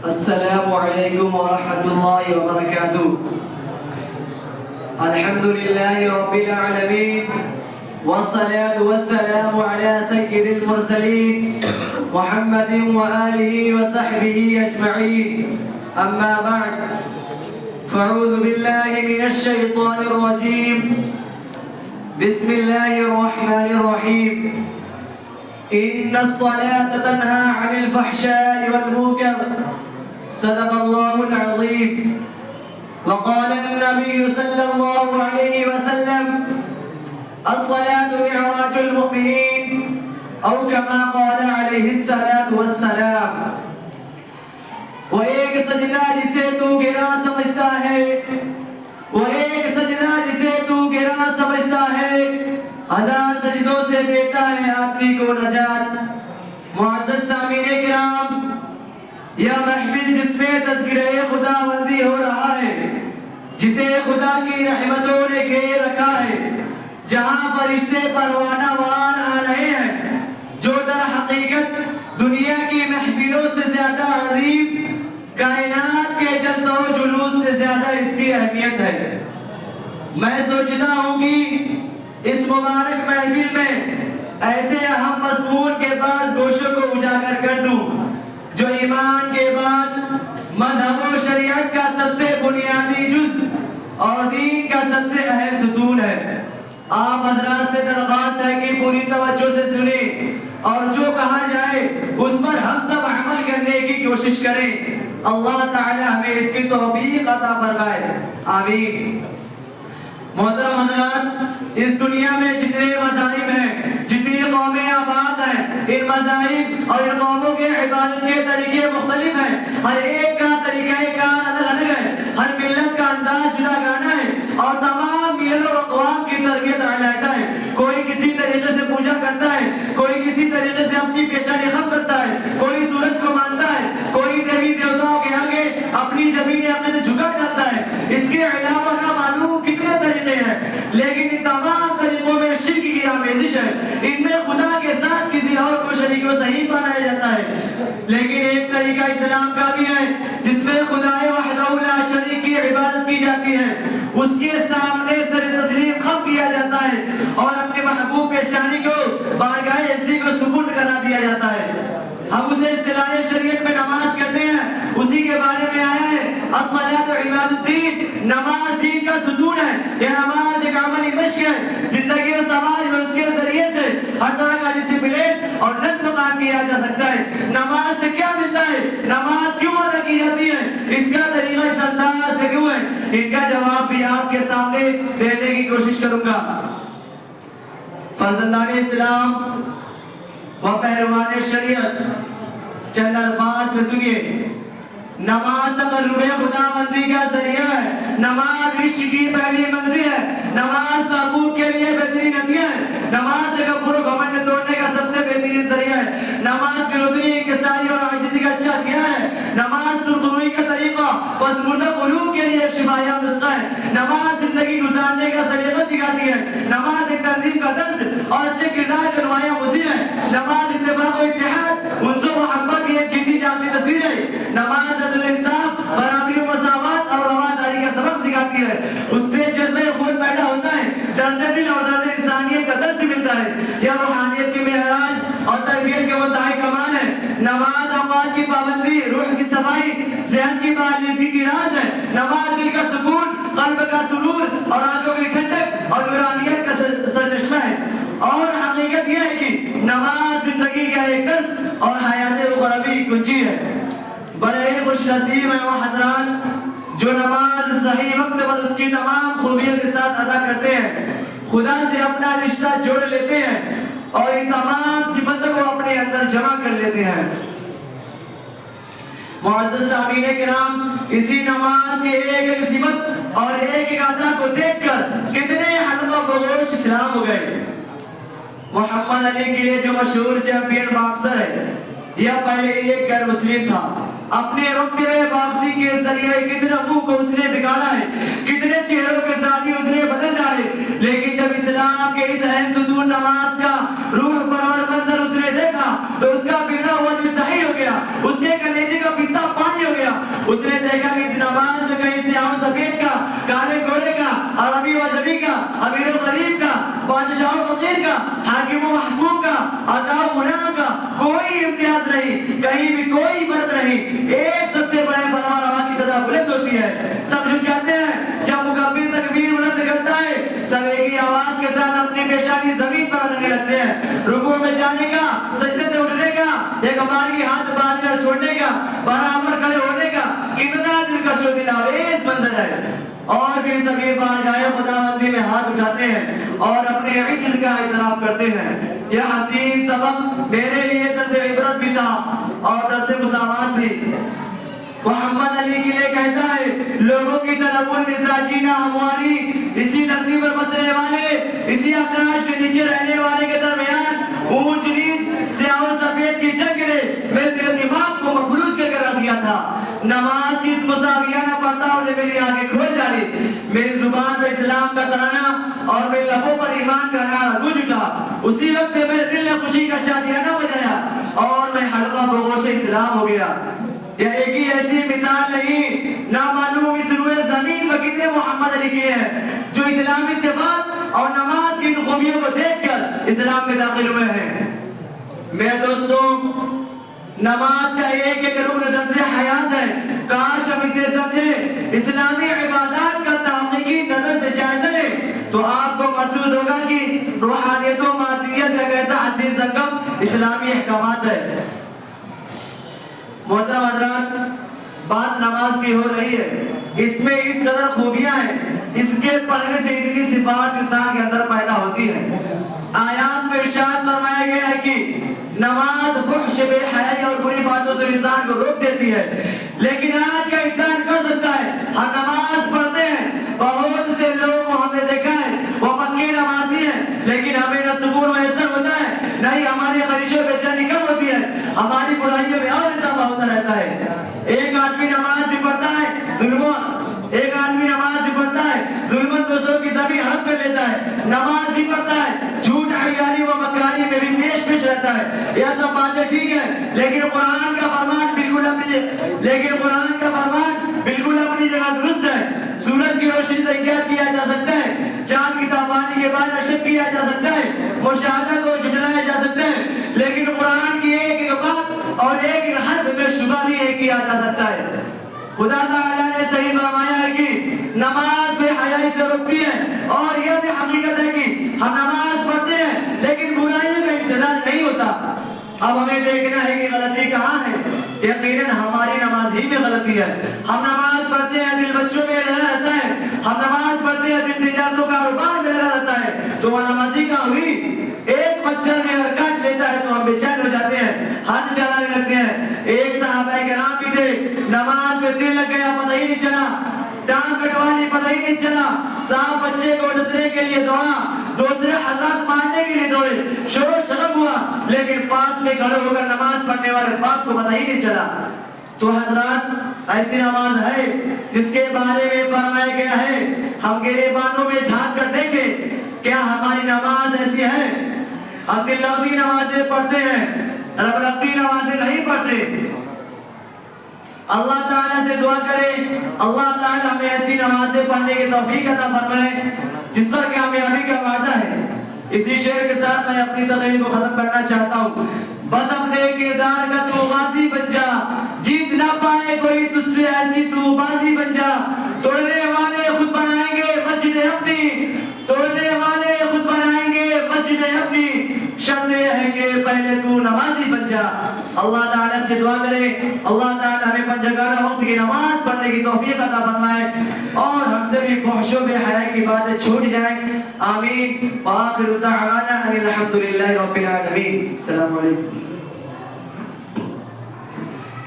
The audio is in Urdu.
السلام علیکم ورحمۃ اللہ وبرکاتہ. الحمد للہ رب العالمین والصلاة والسلام على سید المرسلین محمد وآلہ وصحبہ اجمعین. اما بعد فاعوذ باللہ من الشیطان الرجیم. بسم اللہ الرحمن الرحیم. إن الصلاة تنهى عن الفحشاء والمنكر صدق الله العظيم. وقال النبي صلى الله عليه وسلم الصلاة معراج المؤمنين أو كما قال عليه الصلاة والسلام. وہ ایک سجدہ جسے تو گرا سمجھتا ہے، وہ ایک سجدہ جسے تو گرا سمجھتا ہے، ہزار سجدوں سے دیتا ہے آدمی کو نجات. معزز سامعین کرام، یہ محفل جس میں تذکرہ خدا بندی ہو رہا ہے، جسے خدا کی رحمتوں نے گھیر رکھا ہے، جہاں فرشتے پروانہ وار آ رہے ہیں، جو در حقیقت دنیا کی محفلوں سے زیادہ عظیم، کائنات کے جلسہ و جلوس سے زیادہ اس کی اہمیت ہے. میں سوچتا ہوں کہ اس مبارک محفل میں ایسے اہم مضمون کے بعض گوشوں کو اجاگر کر دوں جو ایمان کے بعد مذہب و شریعت کا سب سے بنیادی جز اور دین کا سب سے اہم ستون ہے. آپ حضرات سے درخواست ہے کہ پوری توجہ سے سنیں اور جو کہا جائے اس پر ہم سب عمل کرنے کی کوشش کریں. اللہ تعالی ہمیں اس کی توفیق عطا فرمائے، آمین. محترم حضرات، اس دنیا میں جتنے مذاہب ہیں، جتنی قومیں آباد ہیں، ان مذاہب اور ان قوموں کے عبادت کے طریقے مختلف ہیں. ہر ایک کا طریقہ کار الگ الگ ہے، ہر ملت کا انداز جدا گانا ہے اور تمام ملل و اقوام کی تربیت علیحدہ ہے. کوئی کسی طریقے سے پوجا کرتا ہے، کوئی کسی طریقے سے اپنی پیشانی خم کرتا ہے، کوئی سورج کو مانتا ہے، کوئی دیوی دیوتاؤں کے آگے اپنی زمین عقیدت جھکا ڈالتا ہے. اس کے علاوہ نہ معلوم کتنے طریقے ہیں، لیکن ان تمام طریقوں میں شرک کی آمیزش ہے. ان میں خدا کے ساتھ کسی اور کو شریک و صحیح بنایا جاتا ہے. لیکن ایک طریقہ اسلام کا بھی ہے جس میں خدا وحدہ لا شریک کی عبادت کی جاتی ہے، اس کے سامنے سر تسلیم خم کیا جاتا ہے اور اپنے محبوب پیشانی کو بارگاہ عزی کو سپرد کرا دیا جاتا ہے. ہم اسے اصطلاح شریعت میں نماز کہتے ہیں. اسی کے بارے میں آیا ہے الصلاۃ عماد الدین، نماز دین کا ستون ہے. یہ نماز ایک عملی مشق ہے، زندگی و سماج میں اس کے ذریعے سے ہر طرح کا ڈسپلن اور نظم قائم کیا جا سکتا ہے. نماز سے کیا ملتا ہے، نماز کیوں ادا کی جاتی ہے، اس کا طریقہ اس انداز میں کیوں ہے، ان کا جواب بھی آپ کے سامنے دینے کی کوشش کروں گا. فرزندان اسلام و پیروان شریعت، چند الفاظ میں سنیے. نماز تقرب خدا بندی کا ذریعہ ہے، نماز عشق کی پہلی منزل ہے، نماز محبوب کے لیے بہترین ہدیہ ہے، نماز تکبر و گھمنڈ توڑنے کا سب سے بہترین ذریعہ ہے، نماز فروتنی انکساری اور عاجزی کا اچھا ہتھیار ہے، نماز سرخروئی کا طریقہ پسماندہ قلوب کے لیے ایک شفایاب نسخہ ہے، نماز زندگی گزارنے کا طریقہ سکھاتی ہے، نماز ایک تنظیم کا درس اور اچھے کردار کا نمایاں مظہر ہے، نماز اتفاق و اتحاد، انس و محبت کی ایک جیتی جاگتی تصویر ہے، نماز عدل انصاف، برابری و مساوات اور رواداری کا سبق سکھاتی ہے. اس سے جذبہ خود پیدا ہوتا ہے، درد دل اور درد انسانیت کا درس ملتا ہے. یہ روحانیت کی معراج اور تربیت کے منتہی کمال ہے. نماز اوقات کی پابندی، روح کی صفائی، صحت کی بحالی کی راز ہے. نماز دل کا سکون، قلب کا سرور اور آنکھوں کی ٹھنڈک اور نورانیت کا سرچشمہ ہے. اور حقیقت یہ ہے کہ نماز زندگی کا ایک درس اور حیات اخروی کنجی ہے. بڑے خوش نصیب ہیں وہ حضرات جو نماز صحیح وقت پر اس کی تمام خوبیوں کے ساتھ ادا کرتے ہیں، خدا سے اپنا رشتہ جوڑ لیتے ہیں اور ان تمام صفتوں کو اپنے اندر جمع کر لیتے ہیں. معزز سامعین کرام، اسی نماز کے ایک ایک صفت اور ایک ایک ادا کو دیکھ کر کتنے حلقہ بگوش اسلام ہو گئے. محمد علی کے لیے جو مشہور چیمپئن باکسر ہے، یہ پہلے ایک غیر مسلم تھا. اپنے وقت میں باکسنگ کے ذریعے کتنے منہ کو اس نے بگاڑا ہے، کتنے چہروں کے ساتھ ہی اس نے بدل ڈالے. لیکن جب اسلام کے اس اہم ستون نماز کا روح پرور منظر اس نے دیکھا تو اس کا بگڑا ہوا دل صحیح ہو گیا، اس کے کلیجے کا پیتا پانی ہو گیا. اس نے دیکھا کہ اس نماز میں کہیں سیاہ و سفید کا، کالے گورے کا، عربی و عجمی کا، امیر و غریب کا، بادشاہ و فقیر کا، حاکم و محکوم کا، عطا و غلام کا کوئی امتیاز نہیں، کہیں بھی کوئی فرق نہیں، ایک سب سے بڑے فرمانروا کی صدا بلند ہوتی ہے، سب جھک جاتے ہیں جب مکبر تکبیر بلند کرتا ہے، سب ایک ہی آواز کے ساتھ اپنی پیشانی زمین پر رکھنے لگتے ہیں، رکوع میں جانے کا، سجدے سے اٹھنے کا، ایک ہماری ہاتھ باندھ کر چھوڑنے کا، برابر کھڑے ہونے کا کتنا دلکش و دلاویز منظر ہے، اور پھر سبھی بارگاہ خداوندی میں ہاتھ اٹھاتے ہیں اور اپنے عجز کا اعتراف کرتے ہیں۔ یہ حسین سبق میرے لیے درس عبرت بھی تھا اور درس مساوات بھی۔ محمد علی کے لیے کہتا ہے لوگوں کی تلون مزاجینا ہماری، اسی نقطی پر بسنے والے، اسی آکاش کے نیچے رہنے والے کے درمیان اونچ نیچ سیاہ و سفید کی جنگ نے میں تیرے دماغ کو مفلوج کر رکھ دیا تھا۔ نماز کی اس مساویانہ پڑھتا ہوں نے میری آنکھیں کھول ڈالی، میری زبان پہ اسلام کا ترانہ اور میرے لبوں پر ایمان کا نعرہ گونج اٹھا۔ اسی وقت میرے دل نے خوشی کا شادیانہ بجایا اور میں حلقہ بگوش اسلام ہو گیا۔ یہ ایک ہی ایسی مثال نہیں، نامعلوم اس روئے زمین پر کتنے محمد علی کے ہیں جو اسلامی صفات اور نماز کی ان خوبیوں کو دیکھ کر اسلام میں داخل ہوئے ہیں۔ میرے دوستوں، نماز کا ایک ایک رکن درس حیات ہے، کاش ہم اسے سمجھیں، اسلامی عبادات کا تحقیقی نظر سے جائزہ لیں تو آپ کو محسوس ہوگا کہ روحانیت و مادیت کا کیسا عزیز سنگم اسلامی احکامات ہے۔ محترم حضرات، بات نماز کی ہو رہی ہے، اس میں اس قدر خوبیاں ہیں، اس کے پڑھنے سے اتنی صفات انسان کے اندر پیدا ہوتی ہے۔ آیات میں ارشاد فرمایا گیا ہے کہ نماز فحش بے حیائی اور بری باتوں سے انسان کو روک دیتی ہے، لیکن آج کا انسان کر سکتا ہے، ہم نماز پڑھتے ہیں، بہت سے لوگوں کو ہم نے دیکھا ہے وہ مکی نمازی ہیں لیکن ہمیں نہ سکون میسر ہوتا ہے، نہ ہی ہماری خواہشوں بے چینی کم ہوتی ہے، ہماری برائیوں میں اور اضافہ ہوتا رہتا ہے۔ ایک آدمی نماز بھی پڑھتا ہے، ایک آدمی نماز بھی پڑھتا ہے، ظلمت دوسروں کی زمین حق کر لیتا ہے، نماز بھی پڑھتا ہے، جھوٹ عیاری و مکاری میں بھی پیش رہتا ہے۔ یہ سب باتیں ٹھیک ہیں، لیکن قرآن کا فرمان بالکل اپنی جگہ درست ہے۔ سورج کی روشنی سے انکار کیا جا سکتا ہے، چاند کی تابانی کے بعد میں شک کیا جا سکتا ہے، مشاہدہ کو جھٹلایا جا سکتا ہے، لیکن قرآن کی ایک ایک بات اور ایک ایک حرف میں شبہ نہیں کیا جا سکتا ہے۔ خدا تعالیٰ نے صحیح فرمایا ہے کہ نماز بے حیائی سے روکتی ہے، اور یہ بھی حقیقت ہے کہ ہم نماز پڑھتے ہیں لیکن برائیوں کا انسداد نہیں ہوتا۔ اب ہمیں دیکھنا ہے کہ غلطی کہاں ہے۔ یقیناً ہماری نماز ہی میں غلطی ہے۔ ہم نماز پڑھتے ہیں، دل بچوں میں لگا رہتا ہے، ہم نماز پڑھتے ہیں، دل تجارتوں کا کاروبار میں لگا رہتا ہے، تو وہ نمازی کہاں ہوئی؟ ایک مچھر میں اگر کاٹ لیتا ہے تو ہم بے چین ہو جاتے ہیں، ہاتھ چلانے لگتے ہیں۔ ایک صحابہ کرام بھی تھے، نماز میں دل لگ گیا، پتہ ہی نہیں چلا، ٹانگ کٹوالی پتہ ہی نہیں چلا، سانپ بچے کو ڈسنے کے لیے دوڑا، دوسرے حضرات مارنے کے لیے دوڑے، شور و شرم ہوا، لیکن پاس میں کھڑے ہو کر نماز پڑھنے والے باپ کو پتہ ہی نہیں چلا۔ تو حضرات، ایسی نماز ہے جس کے بارے میں فرمایا گیا ہے ہم گریبانوں میں جھانک کر دیکھیں، کیا ہماری نماز ایسی ہے؟ ہم دل لگتی نمازیں پڑھتے ہیں، رب لگتی نمازیں نہیں پڑھتے۔ اللہ تعالیٰ سے دعا کریں اللہ تعالیٰ ہمیں ایسی نمازیں پڑھنے کی توفیق عطا فرمائے جس پر کامیابی کا وعدہ ہے۔ اسی شعر کے ساتھ میں اپنی تقریر کو ختم کرنا چاہتا ہوں۔ بس اپنے کردار کا تو غازی بن جا، جیت نہ پائے کوئی تجھ سے ایسی تو بازی بن جا، توڑنے والے خود بنائیں گے مسجد اپنی، توڑنے والے خود بنائیں گے مسجد اپنی، شرط یہ ہے کہ پہلے تو نمازی بن جا۔ اللہ تعالیٰ سے دعا کریں اللہ تعالیٰ ہمیں پنجگانہ وقت کی نماز پڑھنے کی توفیق عطا فرمائے اور ہم سے بھی فحش و بے حیائی کی باتیں چھوٹ جائیں، آمین۔ وآخر دعوانا ان الحمد للہ رب العالمین۔ السلام علیکم۔